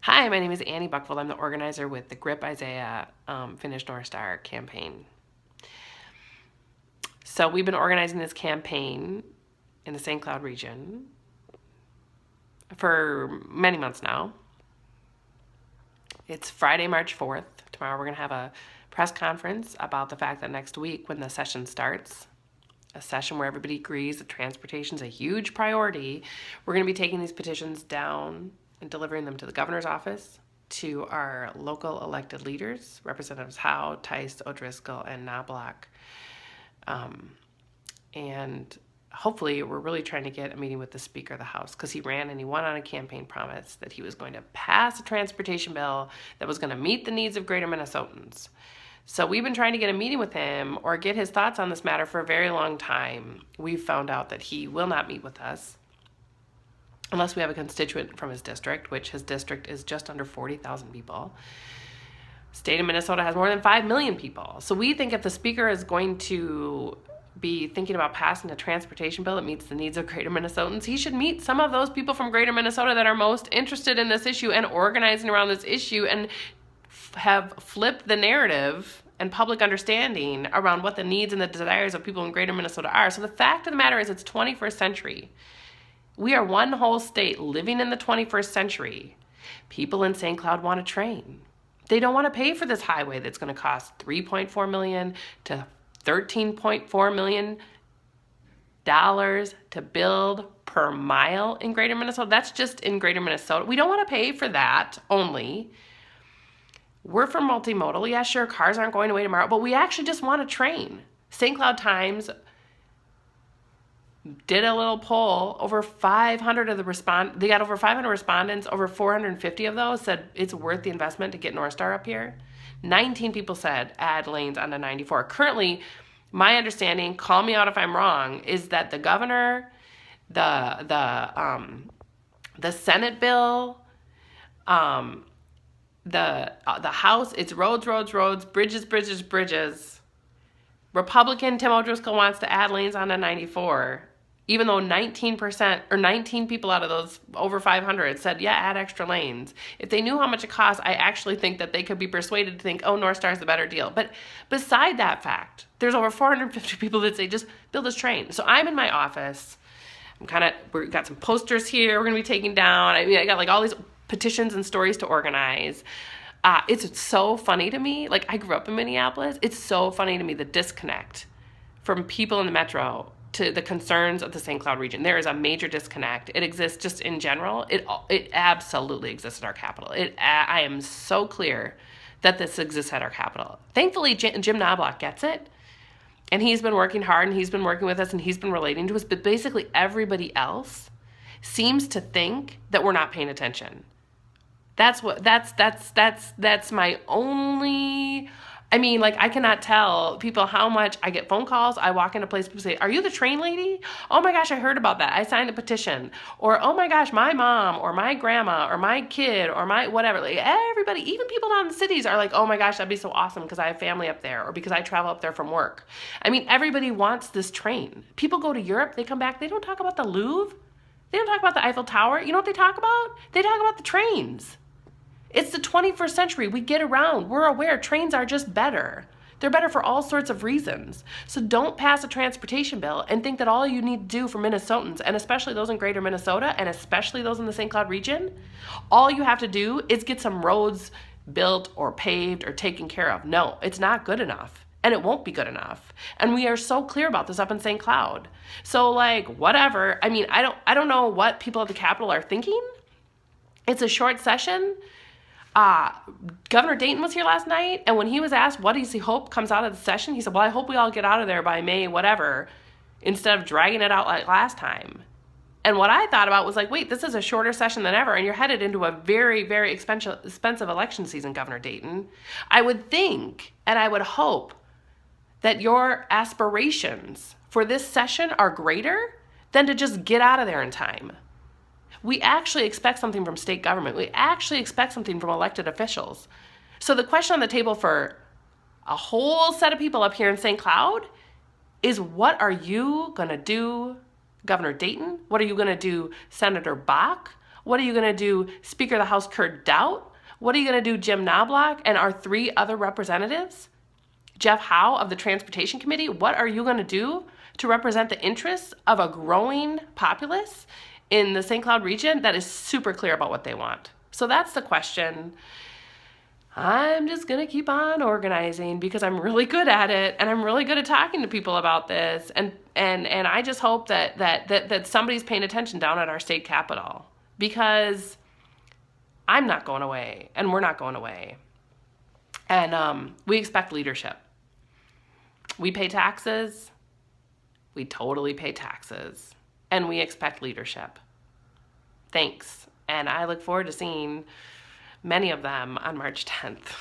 Hi, my name is Annie Buckfold. I'm the organizer with the GRIP Isaiah Finish North Star campaign. So we've been organizing this campaign in the St. Cloud region for many months now. It's Friday, March 4th. Tomorrow we're going to have a press conference about the fact that next week when the session starts, a session where everybody agrees that transportation is a huge priority, we're going to be taking these petitions down and delivering them to the governor's office, to our local elected leaders, Representatives Howe, Tice, O'Driscoll, and Knobloch. And hopefully we're really trying to get a meeting with the Speaker of the House, because he ran and he won on a campaign promise that he was going to pass a transportation bill that was going to meet the needs of greater Minnesotans. So we've been trying to get a meeting with him or get his thoughts on this matter for a very long time. We've found out that he will not meet with us unless we have a constituent from his district, which his district is just under 40,000 people. State of Minnesota has more than 5 million people. So we think if the Speaker is going to be thinking about passing a transportation bill that meets the needs of greater Minnesotans, he should meet some of those people from greater Minnesota that are most interested in this issue and organizing around this issue, and have flipped the narrative and public understanding around what the needs and the desires of people in greater Minnesota are. So the fact of the matter is, it's 21st century. We are one whole state living in the 21st century. People in St. Cloud want a train. They don't want to pay for this highway that's going to cost $3.4 million to $13.4 million to build per mile in greater Minnesota. That's just in greater Minnesota. We don't want to pay for that only. We're for multimodal. Yeah, sure, cars aren't going away tomorrow, but we actually just want a train. St. Cloud Times did a little poll. Over 500 of they got over 500 respondents. Over 450 of those said it's worth the investment to get North Star up here. 19 people said add lanes on the 94. Currently, my understanding, call me out if I'm wrong, is that the governor, the Senate bill, the House, it's roads, bridges. Republican Tim O'Driscoll wants to add lanes on the 94, even though 19% or 19 people out of those over 500 said, yeah, add extra lanes. If they knew how much it costs, I actually think that they could be persuaded to think, oh, North Star's the better deal. But beside that fact, there's over 450 people that say, just build this train. So I'm in my office. We've got some posters here we're going to be taking down. I got like all these petitions and stories to organize. It's so funny to me. Like, I grew up in Minneapolis. It's so funny to me, the disconnect from people in the metro to the concerns of the St. Cloud region. There is a major disconnect. It exists just in general. It absolutely exists at our capital. I am so clear that this exists at our capital. Thankfully, Jim Knobloch gets it. And he's been working hard, and he's been working with us, and he's been relating to us. But basically everybody else seems to think that we're not paying attention. That's my only, I cannot tell people how much I get phone calls. I walk into a place, people say, are you the train lady? Oh my gosh, I heard about that. I signed a petition. Or, oh my gosh, my mom or my grandma or my kid or my whatever. Like, everybody, even people down in the cities are like, oh my gosh, that'd be so awesome because I have family up there or because I travel up there from work. Everybody wants this train. People go to Europe, they come back, they don't talk about the Louvre. They don't talk about the Eiffel Tower. You know what they talk about? They talk about the trains. It's the 21st century. We get around. We're aware trains are just better. They're better for all sorts of reasons. So don't pass a transportation bill and think that all you need to do for Minnesotans, and especially those in greater Minnesota, and especially those in the St. Cloud region, all you have to do is get some roads built or paved or taken care of. No, it's not good enough. And it won't be good enough. And we are so clear about this up in St. Cloud. So whatever. I don't know what people at the Capitol are thinking. It's a short session. Governor Dayton was here last night, and when he was asked what does he hope comes out of the session, he said, well, I hope we all get out of there by May, whatever, instead of dragging it out like last time. And what I thought about was wait, this is a shorter session than ever, and you're headed into a very, very expensive election season, Governor Dayton. I would think, and I would hope, that your aspirations for this session are greater than to just get out of there in time. We actually expect something from state government. We actually expect something from elected officials. So the question on the table for a whole set of people up here in St. Cloud is, what are you going to do, Governor Dayton? What are you going to do, Senator Bach? What are you going to do, Speaker of the House Kurt Daudt? What are you going to do, Jim Knobloch and our 3 other representatives? Jeff Howe of the Transportation Committee, what are you going to do to represent the interests of a growing populace in the St. Cloud region that is super clear about what they want? So that's the question. I'm just going to keep on organizing because I'm really good at it, and I'm really good at talking to people about this. And I just hope that somebody's paying attention down at our state capitol, because I'm not going away, and we're not going away. And we expect leadership. We pay taxes. We totally pay taxes. And we expect leadership. Thanks. And I look forward to seeing many of them on March 10th.